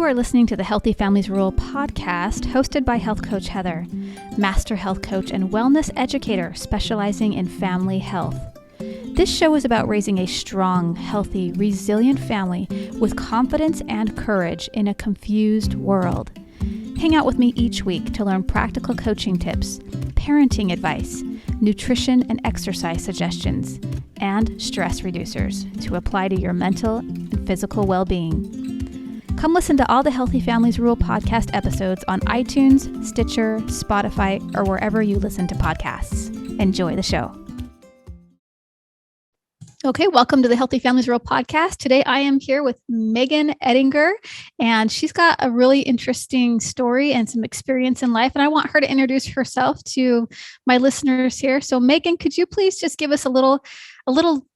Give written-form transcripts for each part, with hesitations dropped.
are listening to the Healthy Families Rule podcast, hosted by health coach Heather, master health coach and wellness educator specializing in family health. This show is about raising a strong, healthy, resilient family with confidence and courage in a confused world. Hang out with me each week to learn practical coaching tips, parenting advice, nutrition and exercise suggestions, and stress reducers to apply to your mental and physical well-being. Come listen to all the Healthy Families Rule podcast episodes on iTunes, Stitcher, Spotify, or wherever you listen to podcasts. Enjoy the show. Okay, welcome to the Healthy Families Rule podcast. Today I am here with Megan Edingger, and she's got a really interesting story and some experience in life, and I want her to introduce herself to my listeners here. So Megan, could you please just give us a little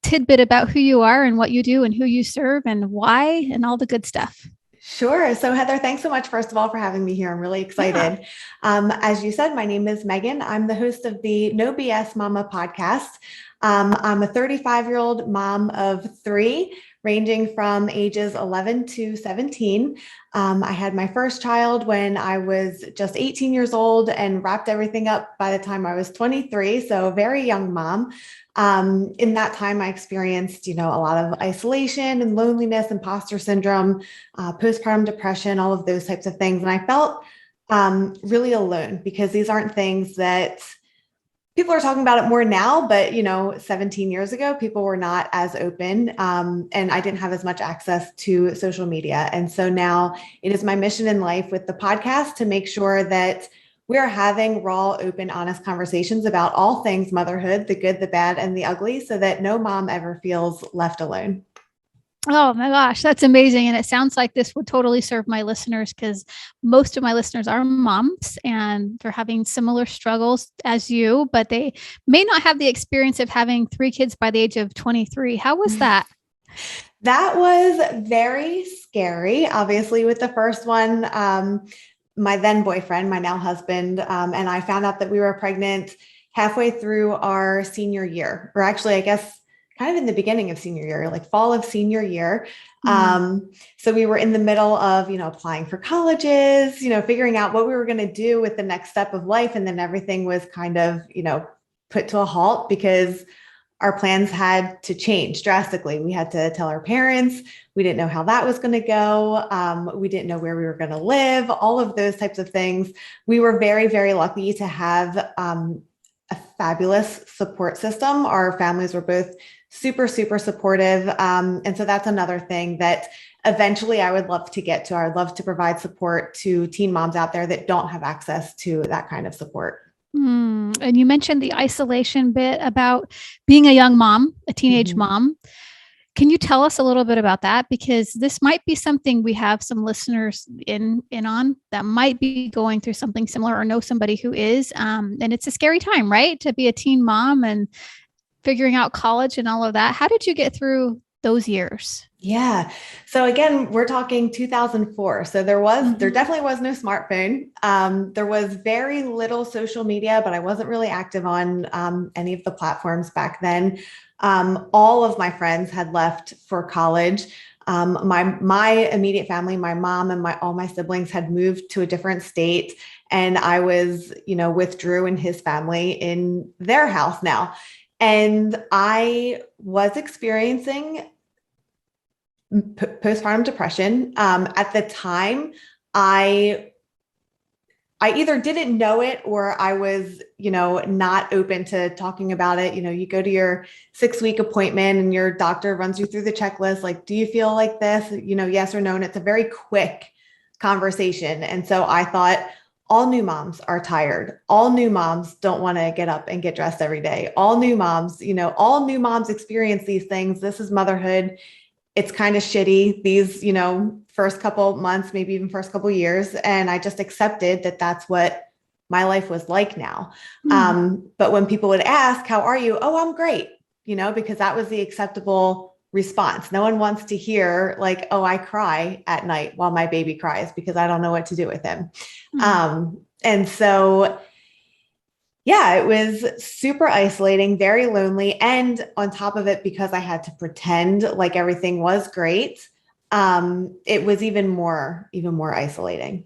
tidbit about who you are and what you do and who you serve and why and all the good stuff? Sure. So Heather, thanks so much, first of all, for having me here. I'm really excited. Yeah. As you said, my name is Megan. I'm the host of the No BS Mama podcast. I'm a 35-year-old mom of three, ranging from ages 11 to 17. I had my first child when I was just 18 years old and wrapped everything up by the time I was 23. So a very young mom. In that time, I experienced, a lot of isolation and loneliness, imposter syndrome, postpartum depression, all of those types of things. And I felt really alone because these aren't things that people are talking about it more now, but 17 years ago, people were not as open, and I didn't have as much access to social media. And so now it is my mission in life with the podcast to make sure that we're having raw, open, honest conversations about all things motherhood, the good, the bad, and the ugly, so that no mom ever feels left alone. Oh my gosh, that's amazing. And it sounds like this would totally serve my listeners because most of my listeners are moms and they're having similar struggles as you, but they may not have the experience of having three kids by the age of 23. How was that? That was very scary. Obviously, with the first one, my then boyfriend, my now husband, and I found out that we were pregnant halfway through our senior year, or actually, I guess, kind of in the beginning of senior year, like fall of senior year. So we were in the middle of, applying for colleges, figuring out what we were going to do with the next step of life. And then everything was kind of, put to a halt because our plans had to change drastically. We had to tell our parents. We didn't know how that was going to go. We didn't know where we were going to live, all of those types of things. We were very, very lucky to have a fabulous support system. Our families were both super, super supportive. And so that's another thing that eventually I would love to get to. I would love to provide support to teen moms out there that don't have access to that kind of support. And you mentioned the isolation bit about being a young mom, a teenage mom. Can you tell us a little bit about that? Because this might be something we have some listeners in on that might be going through something similar or know somebody who is. And it's a scary time, right? To be a teen mom and figuring out college and all of that. How did you get through those years? Yeah. So again, we're talking 2004. So there definitely was no smartphone. There was very little social media, but I wasn't really active on any of the platforms back then. All of my friends had left for college. My immediate family, my mom and all my siblings had moved to a different state. And I was, with Drew and his family in their house now. And I was experiencing postpartum depression. At the time, I either didn't know it or I was, not open to talking about it. You go to your 6-week appointment and your doctor runs you through the checklist. Like, do you feel like this? Yes or no. And it's a very quick conversation. And so I thought, all new moms are tired. All new moms don't want to get up and get dressed every day. All new moms, experience these things. This is motherhood. It's kind of shitty these, first couple months, maybe even first couple years. And I just accepted that that's what my life was like now. But when people would ask, how are you? Oh, I'm great. Because that was the acceptable response. No one wants to hear like, oh, I cry at night while my baby cries because I don't know what to do with him. And so, yeah, it was super isolating, very lonely. And on top of it, because I had to pretend like everything was great, it was even more isolating.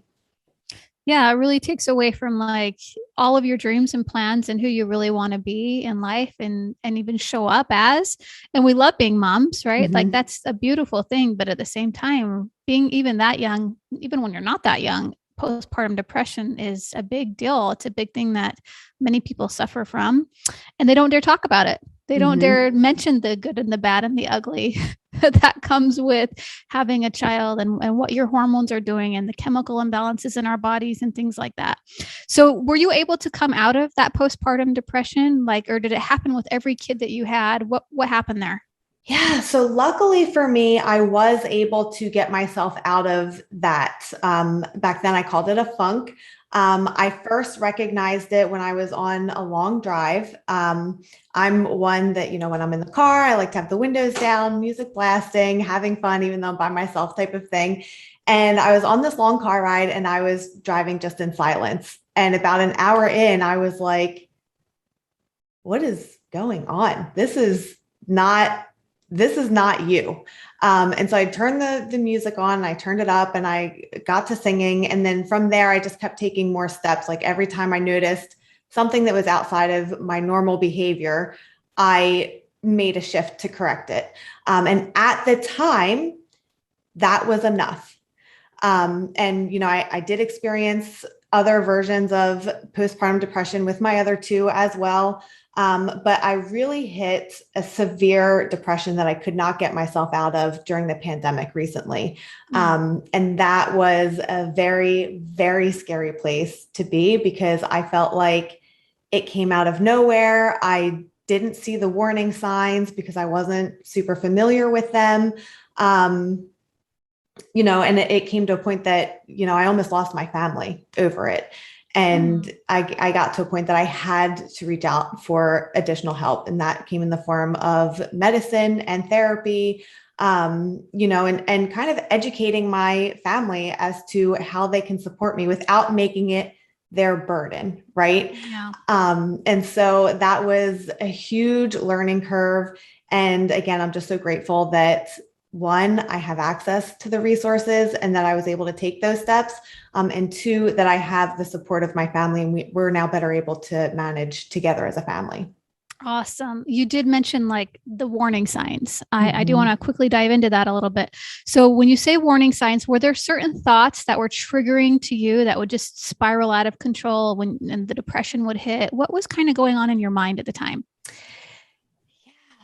Yeah, it really takes away from like all of your dreams and plans and who you really want to be in life and even show up as. And we love being moms, right? Like Mm-hmm. that's a beautiful thing, but at the same time, being even that young, even when you're not that young, postpartum depression is a big deal. It's a big thing that many people suffer from, and they don't dare talk about it. They don't Mm-hmm. dare mention the good and the bad and the ugly that comes with having a child and what your hormones are doing and the chemical imbalances in our bodies and things like that. So were you able to come out of that postpartum depression? Like, or did it happen with every kid that you had? What happened there? Yeah, so luckily for me, I was able to get myself out of that. Back then, I called it a funk. I first recognized it when I was on a long drive. I'm one that, when I'm in the car, I like to have the windows down, music blasting, having fun, even though I'm by myself type of thing. And I was on this long car ride and I was driving just in silence. And about an hour in, I was like, what is going on? This is not you. And so I turned the music on and I turned it up and I got to singing. And then from there, I just kept taking more steps. Like every time I noticed something that was outside of my normal behavior, I made a shift to correct it. And at the time, that was enough. I did experience other versions of postpartum depression with my other two as well. But I really hit a severe depression that I could not get myself out of during the pandemic recently. And that was a very, very scary place to be because I felt like it came out of nowhere. I didn't see the warning signs because I wasn't super familiar with them. And it came to a point that, I almost lost my family over it. And I got to a point that I had to reach out for additional help. And that came in the form of medicine and therapy, and kind of educating my family as to how they can support me without making it their burden. Right. Yeah. And so that was a huge learning curve. And again, I'm just so grateful that one, I have access to the resources and that I was able to take those steps. And two, that I have the support of my family and we're now better able to manage together as a family. Awesome. You did mention like the warning signs. I do Mm-hmm. want to quickly dive into that a little bit. So, when you say warning signs, were there certain thoughts that were triggering to you that would just spiral out of control when and the depression would hit? What was kind of going on in your mind at the time?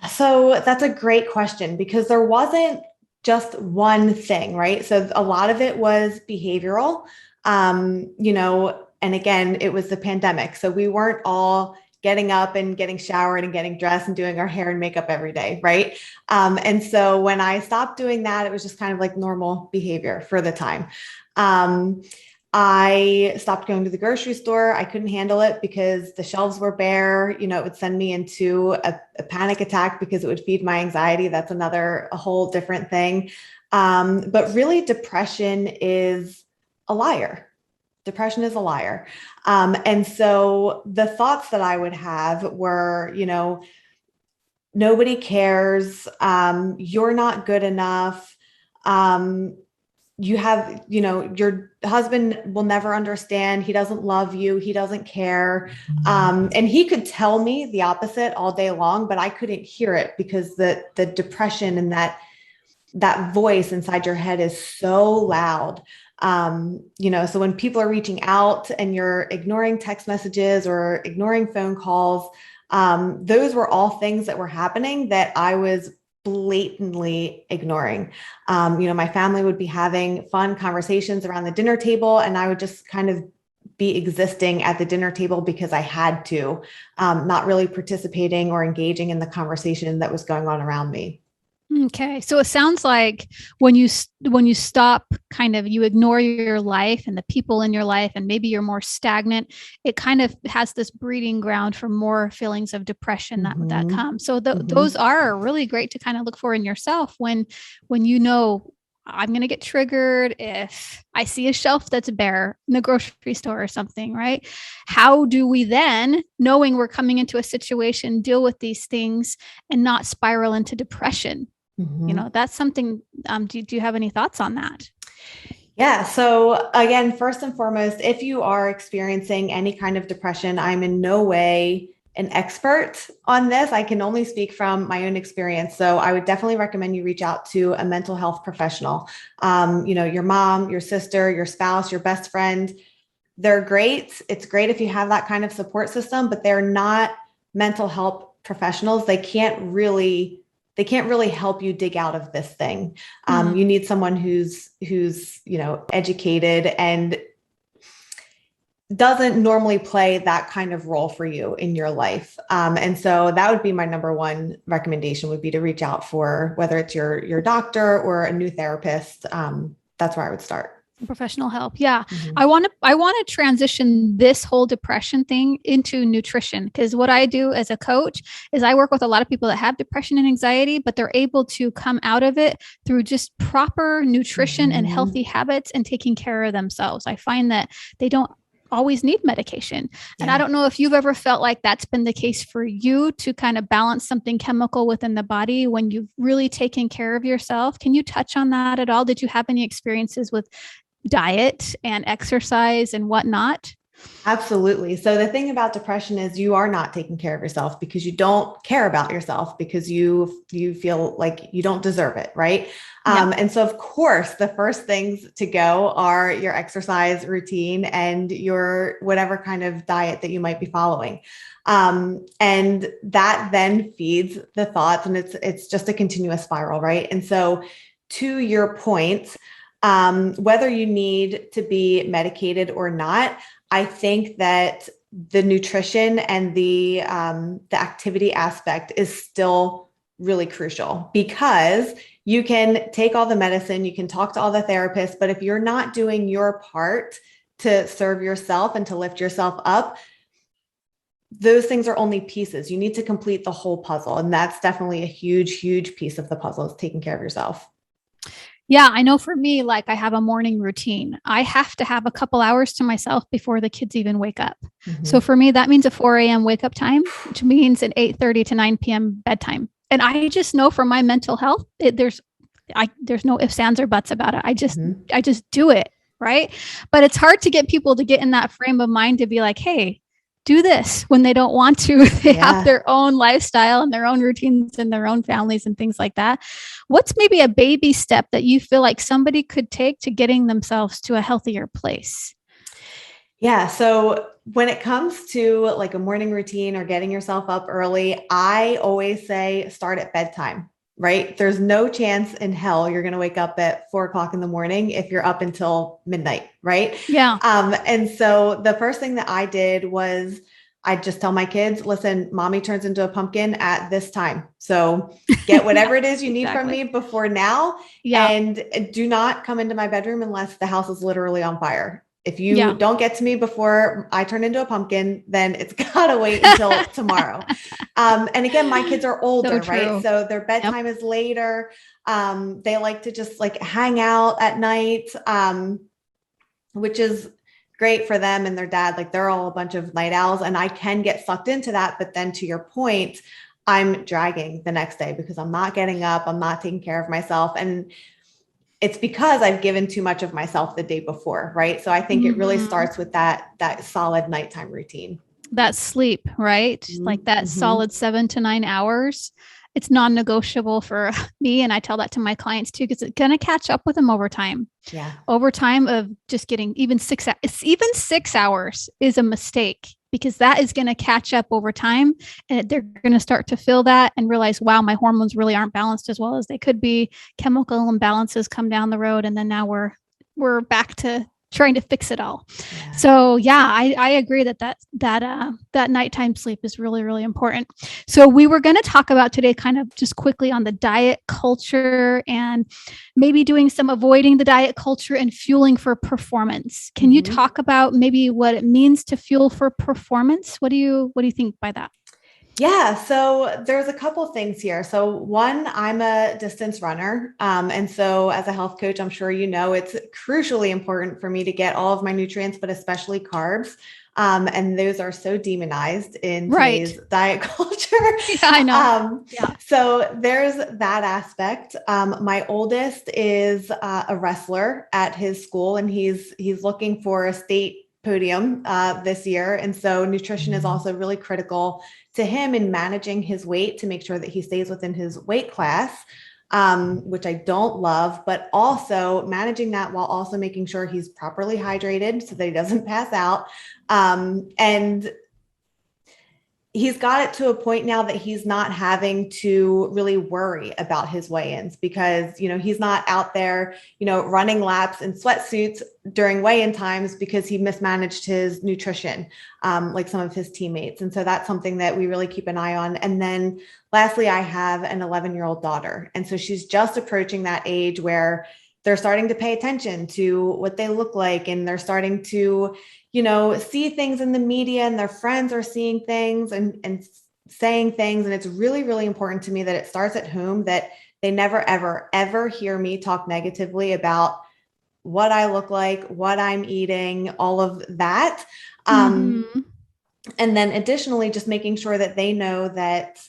So that's a great question because there wasn't just one thing, right? So a lot of it was behavioral, and again, it was the pandemic. So we weren't all getting up and getting showered and getting dressed and doing our hair and makeup every day, right? And so when I stopped doing that, it was just kind of like normal behavior for the time. Um, I stopped going to the grocery store. I couldn't handle it because the shelves were bare. It would send me into a panic attack because it would feed my anxiety. That's a whole different thing. But really, depression is a liar. Depression is a liar. And so the thoughts that I would have were, nobody cares. You're not good enough. Um, your husband will never understand. He doesn't love you. He doesn't care. And he could tell me the opposite all day long, but I couldn't hear it because the depression and that voice inside your head is so loud. So when people are reaching out and you're ignoring text messages or ignoring phone calls, those were all things that were happening that I was blatantly ignoring. My family would be having fun conversations around the dinner table, and I would just kind of be existing at the dinner table because I had to, not really participating or engaging in the conversation that was going on around me. Okay. So it sounds like when you stop kind of you ignore your life and the people in your life and maybe you're more stagnant, it kind of has this breeding ground for more feelings of depression that Mm-hmm. come. So Mm-hmm. those are really great to kind of look for in yourself when I'm going to get triggered if I see a shelf that's bare in the grocery store or something, right? How do we then, knowing we're coming into a situation, deal with these things and not spiral into depression? That's something. Do you have any thoughts on that? Yeah. So again, first and foremost, if you are experiencing any kind of depression, I'm in no way an expert on this. I can only speak from my own experience. So I would definitely recommend you reach out to a mental health professional. Your mom, your sister, your spouse, your best friend, they're great. It's great if you have that kind of support system, but they're not mental health professionals. They can't really help you dig out of this thing. You need someone who's educated and doesn't normally play that kind of role for you in your life. And so that would be my number one recommendation, would be to reach out for, whether it's your doctor or a new therapist. That's where I would start. Professional help. Yeah. I want to transition this whole depression thing into nutrition, because what I do as a coach is I work with a lot of people that have depression and anxiety, but they're able to come out of it through just proper nutrition and healthy habits and taking care of themselves. I find that they don't always need medication. And I don't know if you've ever felt like that's been the case for you, to kind of balance something chemical within the body when you've really taken care of yourself. Can you touch on that at all? Did you have any experiences with diet and exercise and whatnot? Absolutely. So the thing about depression is you are not taking care of yourself because you don't care about yourself, because you feel like you don't deserve it. Right. And so of course, the first things to go are your exercise routine and your whatever kind of diet that you might be following. And that then feeds the thoughts, and it's just a continuous spiral. Right. And so to your point, whether you need to be medicated or not, I think that the nutrition and the activity aspect is still really crucial, because you can take all the medicine, you can talk to all the therapists, but if you're not doing your part to serve yourself and to lift yourself up, those things are only pieces. You need to complete the whole puzzle. And that's definitely a huge, huge piece of the puzzle, is taking care of yourself. Yeah, I know for me, like I have a morning routine. I have to have a couple hours to myself before the kids even wake up. So for me, that means a 4 a.m. wake up time, which means an 8:30 to 9 p.m. bedtime. And I just know for my mental health, there's no ifs, ands, or buts about it. I just do it. Right. But it's hard to get people to get in that frame of mind to be like, hey, do this, when they don't want to. They have their own lifestyle and their own routines and their own families and things like that. What's maybe a baby step that you feel like somebody could take to getting themselves to a healthier place? Yeah. So when it comes to like a morning routine or getting yourself up early, I always say start at bedtime. Right. There's no chance in hell you're going to wake up at 4 o'clock in the morning if you're up until midnight. Right. Yeah. And so the first thing that I did was I just tell my kids, listen, mommy turns into a pumpkin at this time. So get whatever it is you need from me before now. And do not come into my bedroom unless the house is literally on fire. If you don't get to me before I turn into a pumpkin, then it's got to wait until tomorrow. And again, my kids are older, right? So their bedtime is later. They like to just like hang out at night, which is great for them and their dad. Like they're all a bunch of night owls, and I can get sucked into that. But then to your point, I'm dragging the next day because I'm not getting up. I'm not taking care of myself. And it's because I've given too much of myself the day before, right? So I think it really starts with that solid nighttime routine. That sleep, right? Like that solid 7 to 9 hours. It's non-negotiable for me. And I tell that to my clients too, because it's going to catch up with them over time. Yeah. Over time of just getting even 6 hours is a mistake, because that is going to catch up over time, and they're going to start to feel that and realize, wow, my hormones really aren't balanced as well as they could be. Chemical imbalances come down the road. And then now we're back to trying to fix it all. Yeah. So I agree that nighttime sleep is really, really important. So we were going to talk about today kind of just quickly on the diet culture and maybe doing some avoiding the diet culture and fueling for performance. Can you talk about maybe what it means to fuel for performance? What do you think by that? Yeah, so there's a couple things here. So one, I'm a distance runner. And so as a health coach, I'm sure you know it's crucially important for me to get all of my nutrients, but especially carbs. And those are so demonized in Right. today's diet culture. Yeah, I know. Um, Yeah. so there's that aspect. My oldest is a wrestler at his school, and he's looking for a state podium this year. And so nutrition is also really critical to him in managing his weight to make sure that he stays within his weight class, which I don't love, but also managing that while also making sure he's properly hydrated so that he doesn't pass out. And he's got it to a point now that he's not having to really worry about his weigh-ins because, he's not out there, running laps in sweatsuits during weigh-in times because he mismanaged his nutrition, like some of his teammates. And so that's something that we really keep an eye on. And then lastly, I have an 11-year-old daughter. And so she's just approaching that age where they're starting to pay attention to what they look like, and they're starting to see things in the media, and their friends are seeing things and saying things. And it's really, really important to me that it starts at home, that they never, ever, ever hear me talk negatively about what I look like, what I'm eating, all of that. Mm-hmm. And then additionally, just making sure that they know that,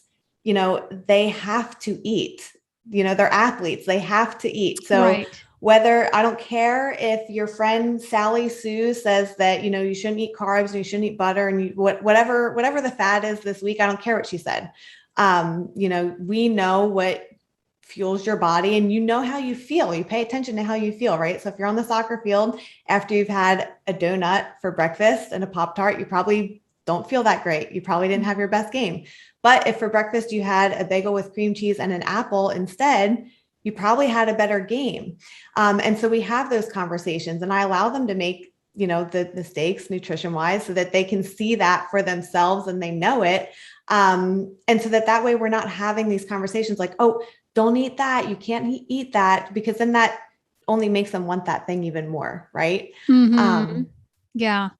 they have to eat, they're athletes, they have to eat. So Right. whether, I don't care if your friend Sally Sue says that, you shouldn't eat carbs and you shouldn't eat butter and whatever the fad is this week, I don't care what she said. We know what fuels your body, and how you feel. You pay attention to how you feel, right? So if you're on the soccer field after you've had a donut for breakfast and a Pop-Tart, you probably don't feel that great. You probably didn't have your best game. But if for breakfast you had a bagel with cream cheese and an apple instead, you probably had a better game. And so we have those conversations, and I allow them to make, the mistakes nutrition wise so that they can see that for themselves and they know it. And so that way we're not having these conversations like, oh, don't eat that. You can't eat that, because then that only makes them want that thing even more. Right. Mm-hmm. Yeah.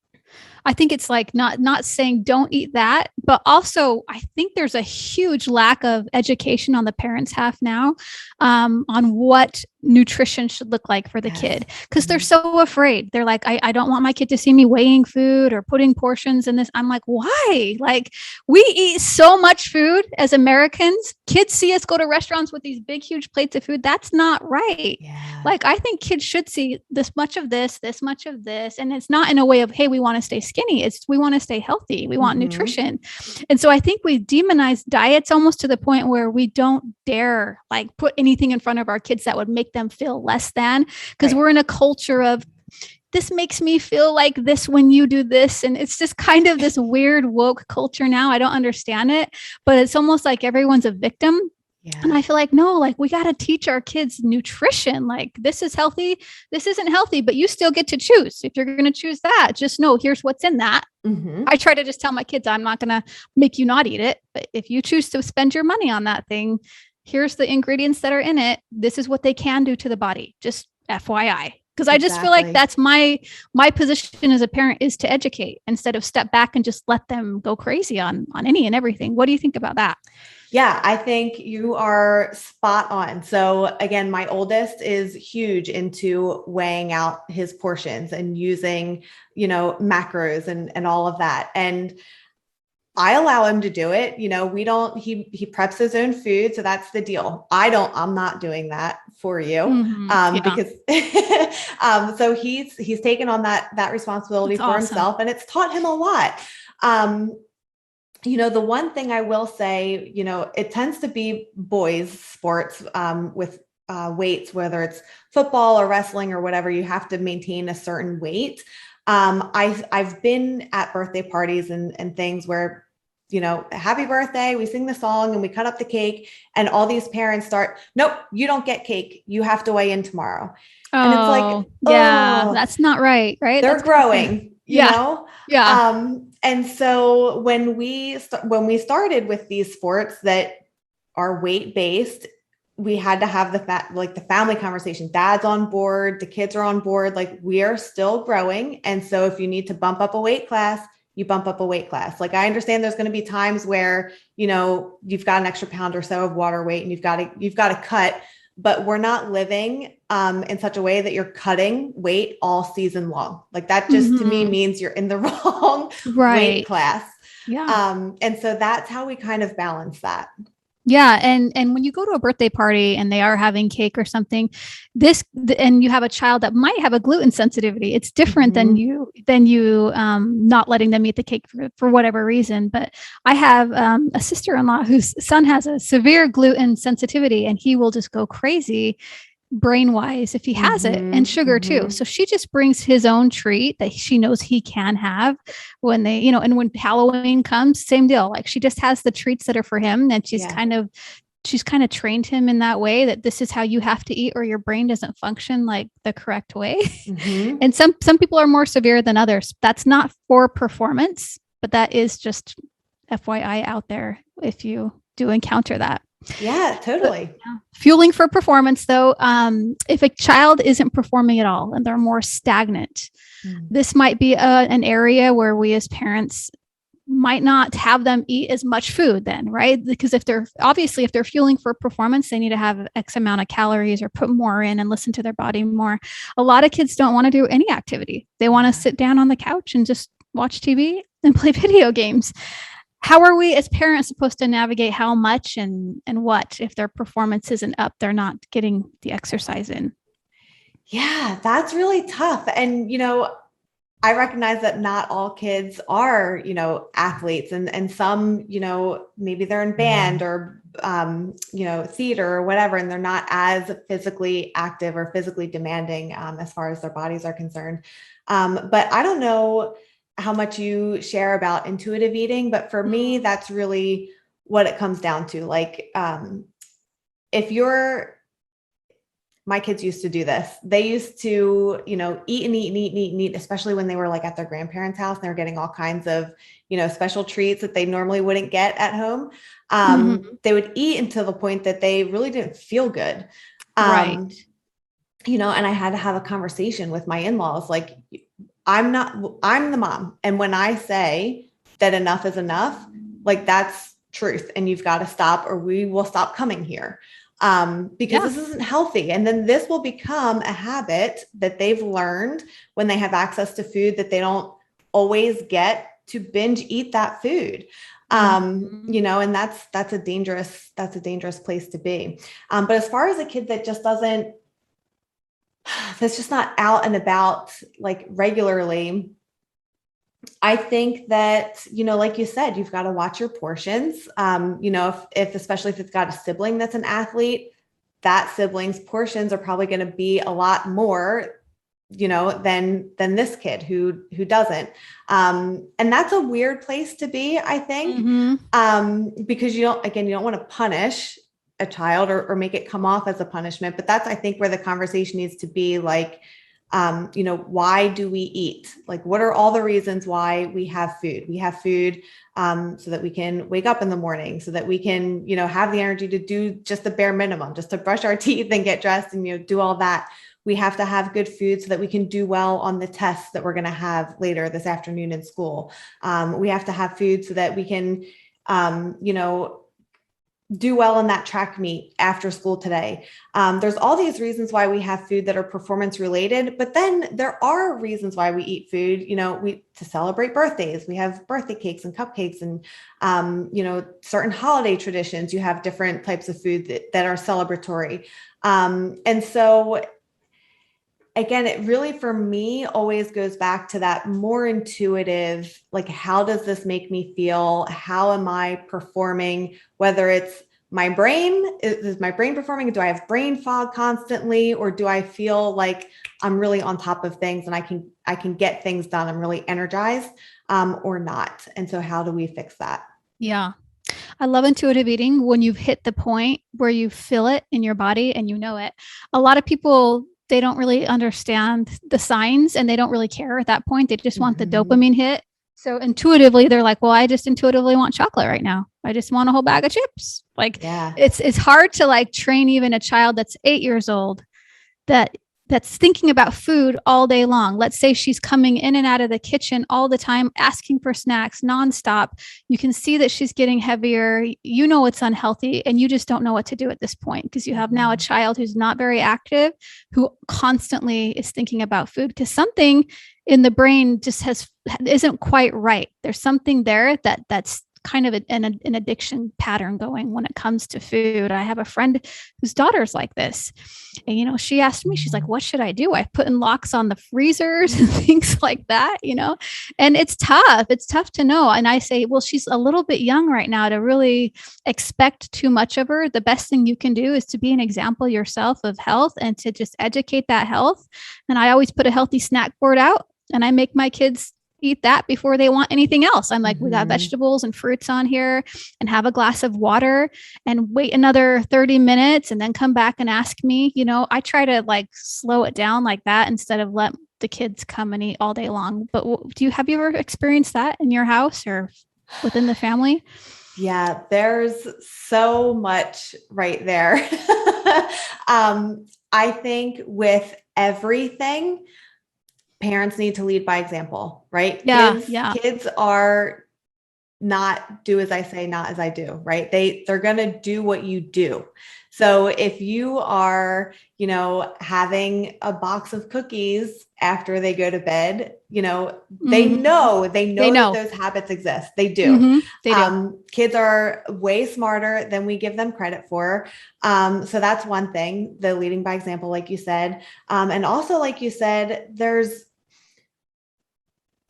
I think it's like not saying don't eat that, but also I think there's a huge lack of education on the parents' half now, on what nutrition should look like for the kid, because they're so afraid. They're like, I don't want my kid to see me weighing food or putting portions in this. I'm like, why? Like, we eat so much food as Americans. Kids see us go to restaurants with these big, huge plates of food. That's not right. Yeah. Like, I think kids should see this much of this much of this. And it's not in a way of, hey, we want to stay skinny. It's we want to stay healthy. We want nutrition. And so I think we demonize diets almost to the point where we don't dare like put anything in front of our kids that would make them feel less than, because we're in a culture of, this makes me feel like this when you do this. And it's just kind of this weird woke culture now. I don't understand it, but it's almost like everyone's a victim. Yeah. And I feel like, no, like we got to teach our kids nutrition. Like, this is healthy. This isn't healthy, but you still get to choose. If you're going to choose that, just know here's what's in that. I try to just tell my kids, I'm not going to make you not eat it, but if you choose to spend your money on that thing, here's the ingredients that are in it. This is what they can do to the body. Just FYI. Because I just feel like that's my position as a parent, is to educate instead of step back and just let them go crazy on any and everything. What do you think about that? Yeah, I think you are spot on. So again, my oldest is huge into weighing out his portions and using, macros and all of that. And I allow him to do it. He preps his own food. So that's the deal. I'm not doing that for you. Because, so he's taken on that responsibility for himself, and it's taught him a lot. The one thing I will say, it tends to be boys sports, with weights, whether it's football or wrestling or whatever, you have to maintain a certain weight. I've been at birthday parties and things where, happy birthday, we sing the song and we cut up the cake, and all these parents start, nope, you don't get cake. You have to weigh in tomorrow. And it's like, yeah, that's not right. Right. They're growing, you know? Yeah. And so when we started with these sports that are weight-based, we had to have the family conversation. Dad's on board, the kids are on board, like we are still growing. And so if you need to bump up a weight class, you bump up a weight class. Like I understand there's going to be times where, you've got an extra pound or so of water weight and you've got to cut, but we're not living in such a way that you're cutting weight all season long. Like that just to me means you're in the wrong weight class. Yeah. And so that's how we kind of balance that. Yeah. And when you go to a birthday party and they are having cake or something, and you have a child that might have a gluten sensitivity, it's different than you not letting them eat the cake for whatever reason. But I have a sister-in-law whose son has a severe gluten sensitivity, and he will just go crazy brain wise if he has it, and sugar too. So she just brings his own treat that she knows he can have when they, and when Halloween comes, same deal. Like she just has the treats that are for him, and she's kind of trained him in that way, that this is how you have to eat or your brain doesn't function like the correct way. And some people are more severe than others. That's not for performance, but that is just FYI out there if you do encounter that. Yeah, totally. But, fueling for performance though, if a child isn't performing at all and they're more stagnant, this might be an area where we as parents might not have them eat as much food then, right? Because if they're fueling for performance, they need to have X amount of calories or put more in and listen to their body more. A lot of kids don't want to do any activity. They want to sit down on the couch and just watch TV and play video games. How are we as parents supposed to navigate how much and what if their performance isn't up, they're not getting the exercise in? Yeah, that's really tough. And, I recognize that not all kids are, athletes and some, maybe they're in band or, theater or whatever, and they're not as physically active or physically demanding as far as their bodies are concerned. But I don't know how much you share about intuitive eating, but for me, that's really what it comes down to. Like, my kids used to do this. They used to, eat and eat and eat and eat and eat, especially when they were like at their grandparents' house and they were getting all kinds of, special treats that they normally wouldn't get at home. They would eat until the point that they really didn't feel good. Right. And I had to have a conversation with my in-laws. Like, I'm the mom. And when I say that enough is enough, like that's truth. And you've got to stop or we will stop coming here. Because this isn't healthy. And then this will become a habit that they've learned when they have access to food that they don't always get to binge eat that food. And that's a dangerous place to be. But as far as a kid that just that's just not out and about like regularly, I think that, like you said, you've got to watch your portions. If especially if it's got a sibling that's an athlete, that sibling's portions are probably going to be a lot more, than this kid who doesn't. And that's a weird place to be, I think, because you don't want to punish a child or make it come off as a punishment. But that's, I think, where the conversation needs to be like, why do we eat? Like, what are all the reasons why we have food? We have food so that we can wake up in the morning, so that we can, have the energy to do just the bare minimum, just to brush our teeth and get dressed and, do all that. We have to have good food so that we can do well on the tests that we're going to have later this afternoon in school. We have to have food so that we can, do well in that track meet after school today. There's all these reasons why we have food that are performance related, but then there are reasons why we eat food, to celebrate birthdays. We have birthday cakes and cupcakes and, certain holiday traditions. You have different types of food that are celebratory. And so again, it really, for me, always goes back to that more intuitive, like, how does this make me feel? How am I performing? Whether it's my brain, is my brain performing? Do I have brain fog constantly? Or do I feel like I'm really on top of things and I can get things done? I'm really energized, or not. And so how do we fix that? Yeah. I love intuitive eating when you've hit the point where you feel it in your body and you know it. A lot of people, they don't really understand the signs and they don't really care at that point. They just want the dopamine hit. So intuitively, they're like, well, I just intuitively want chocolate right now. I just want a whole bag of chips. Like, it's hard to like train even a child that's 8 years old that that's thinking about food all day long. Let's say she's coming in and out of the kitchen all the time, asking for snacks nonstop. You can see that she's getting heavier. You know it's unhealthy, and you just don't know what to do at this point because you have now a child who's not very active, who constantly is thinking about food because something in the brain just isn't quite right. There's something there that's kind of an addiction pattern going when it comes to food. I have a friend whose daughter's like this. And, she asked me, she's like, what should I do? I put in locks on the freezers and things like that, and it's tough. It's tough to know. And I say, well, she's a little bit young right now to really expect too much of her. The best thing you can do is to be an example yourself of health and to just educate that health. And I always put a healthy snack board out and I make my kids eat that before they want anything else. I'm like, we got vegetables and fruits on here and have a glass of water and wait another 30 minutes and then come back and ask me. I try to slow it down like that instead of let the kids come and eat all day long. But have you ever experienced that in your house or within the family? Yeah, there's so much right there. I think with everything, parents need to lead by example, right? Kids are not do as I say, not as I do, right? They're going to do what you do. So if you are, having a box of cookies after they go to bed, they know that those habits exist. They do. Mm-hmm. They do. Kids are way smarter than we give them credit for. So that's one thing, the leading by example, like you said. And also, like you said, there's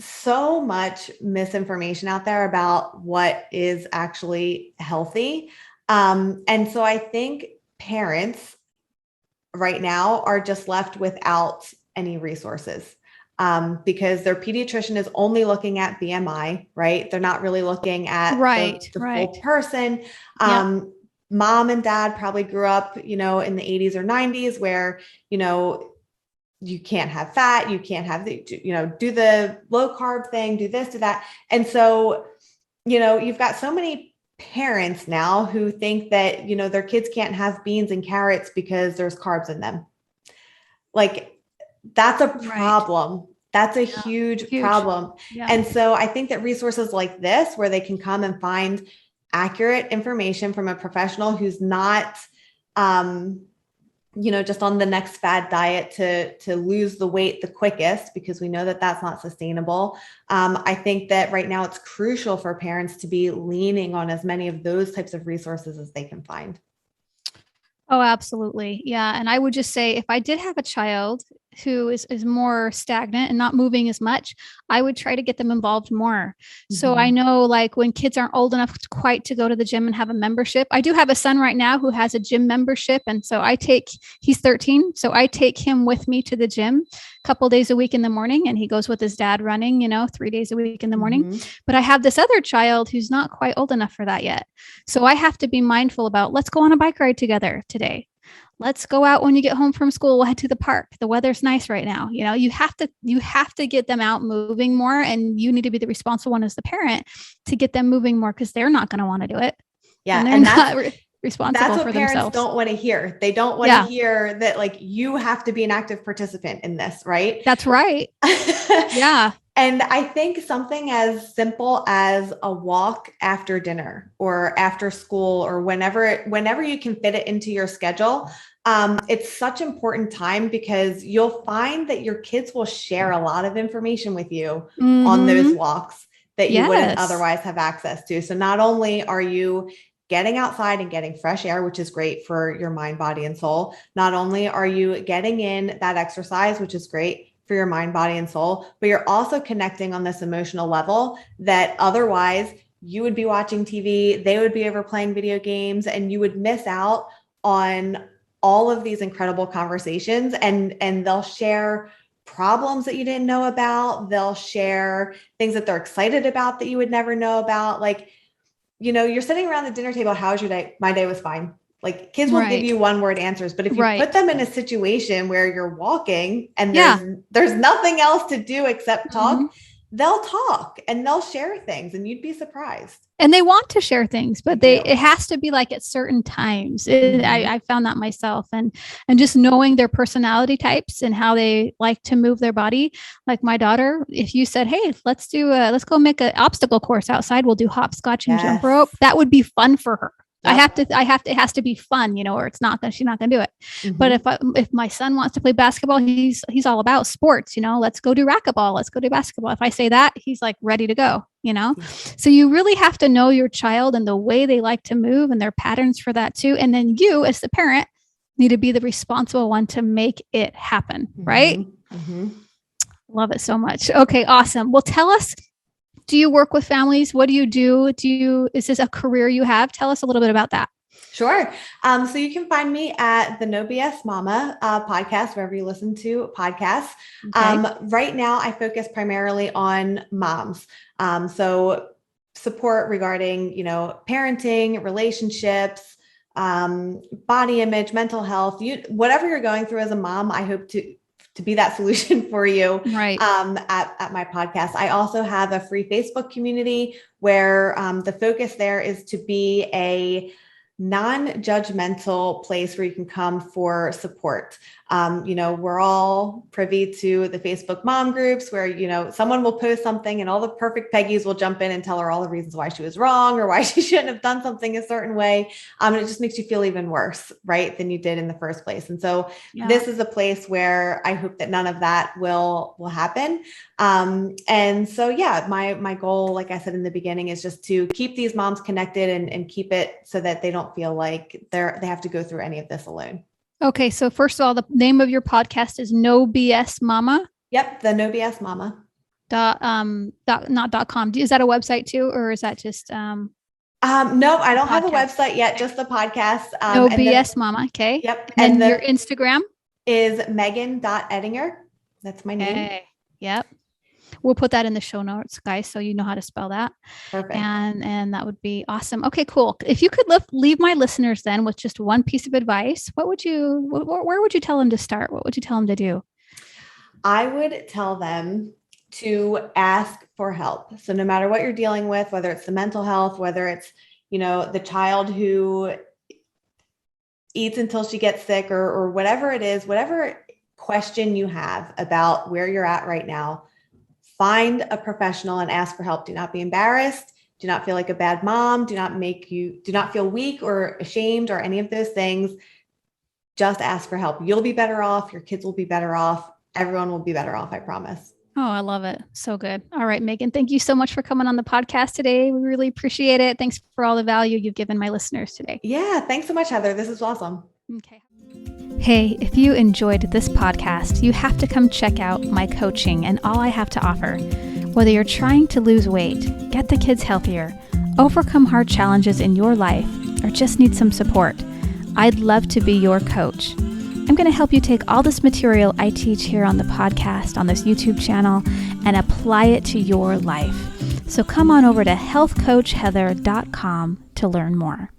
so much misinformation out there about what is actually healthy. And so I think parents right now are just left without any resources because their pediatrician is only looking at BMI, right? They're not really looking at the full person. Mom and dad probably grew up, in the 80s or 90s where, you can't have fat, you can't have do the low carb thing, do this, do that. And so, you've got so many parents now who think that, their kids can't have beans and carrots because there's carbs in them. That's a problem. Right. That's a huge problem. Yeah. And so I think that resources like this, where they can come and find accurate information from a professional who's not, just on the next fad diet to lose the weight the quickest, because we know that that's not sustainable. I think that right now it's crucial for parents to be leaning on as many of those types of resources as they can find. Oh, absolutely. Yeah. And I would just say, if I did have a child who is more stagnant and not moving as much, I would try to get them involved more. Mm-hmm. So I know when kids aren't old enough quite to go to the gym and have a membership, I do have a son right now who has a gym membership. And so he's 13. So I take him with me to the gym a couple days a week in the morning, and he goes with his dad running, 3 days a week in the morning. Mm-hmm. But I have this other child who's not quite old enough for that yet. So I have to be mindful about, let's go on a bike ride together today. Let's go out when you get home from school. We'll head to the park. The weather's nice right now. You have to get them out moving more, and you need to be the responsible one as the parent to get them moving more, because they're not going to want to do it. Yeah. And they're not responsible that's what for parents themselves. Don't want to hear. They don't want to hear that you have to be an active participant in this, right? That's right. Yeah. And I think something as simple as a walk after dinner or after school or whenever you can fit it into your schedule, it's such important time, because you'll find that your kids will share a lot of information with you on those walks that you wouldn't otherwise have access to. So not only are you getting outside and getting fresh air, which is great for your mind, body, and soul, not only are you getting in that exercise, which is great for your mind, body, and soul, but you're also connecting on this emotional level that otherwise you would be watching TV, they would be over playing video games, and you would miss out on all of these incredible conversations. And they'll share problems that you didn't know about. They'll share things that they're excited about that you would never know about. You're sitting around the dinner table. How was your day? My day was fine. Kids will give you one word answers, but if you put them in a situation where you're walking and there's nothing else to do except talk, they'll talk and they'll share things and you'd be surprised. And they want to share things, but They do. it has to be like at certain times. Mhm. I found that myself, and just knowing their personality types and how they like to move their body. Like my daughter, if you said, "Hey, let's go make an obstacle course outside. We'll do hopscotch and jump rope," that would be fun for her. Yep. It has to be fun, or she's not going to do it. Mm-hmm. But if my son wants to play basketball, he's all about sports, let's go do racquetball. Let's go do basketball. If I say that, he's like ready to go, Mm-hmm. So you really have to know your child and the way they like to move and their patterns for that too. And then you as the parent need to be the responsible one to make it happen. Mm-hmm. Right. Mm-hmm. Love it so much. Okay. Awesome. Well, tell us, do you work with families? What do you do? Is this a career you have? Tell us a little bit about that. Sure. So you can find me at the No BS Mama podcast, wherever you listen to podcasts. Okay. Right now, I focus primarily on moms. So support regarding, parenting, relationships, body image, mental health, whatever you're going through as a mom, I hope to be that solution for you. Right. At my podcast. I also have a free Facebook community where the focus there is to be a non-judgmental place where you can come for support. We're all privy to the Facebook mom groups where, someone will post something and all the perfect Peggies will jump in and tell her all the reasons why she was wrong or why she shouldn't have done something a certain way. And it just makes you feel even worse, right, than you did in the first place. And so This is a place where I hope that none of that will happen. And so, my goal, like I said in the beginning, is just to keep these moms connected and keep it so that they don't feel like they have to go through any of this alone. Okay. So first of all, the name of your podcast is No BS Mama. Yep. The No BS Mama. Not .com. Is that a website too? Or is that just, no, I don't have a website yet. Just the podcast. No BS Mama. Okay. Yep. And your Instagram is Megan.Edingger. That's my name. Okay. Yep. We'll put that in the show notes, guys, so you know how to spell that. Perfect. And that would be awesome. Okay, cool. If you could leave my listeners then with just one piece of advice, where would you tell them to start? What would you tell them to do? I would tell them to ask for help. So no matter what you're dealing with, whether it's the mental health, whether it's, the child who eats until she gets sick or whatever it is, whatever question you have about where you're at right now, find a professional and ask for help. Do not be embarrassed. Do not feel like a bad mom. Do not feel weak or ashamed or any of those things. Just ask for help. You'll be better off. Your kids will be better off. Everyone will be better off. I promise. Oh, I love it. So good. All right, Megan, thank you so much for coming on the podcast today. We really appreciate it. Thanks for all the value you've given my listeners today. Yeah. Thanks so much, Heather. This is awesome. Okay. Hey, if you enjoyed this podcast, you have to come check out my coaching and all I have to offer. Whether you're trying to lose weight, get the kids healthier, overcome hard challenges in your life, or just need some support, I'd love to be your coach. I'm going to help you take all this material I teach here on the podcast, on this YouTube channel, and apply it to your life. So come on over to healthcoachheather.com to learn more.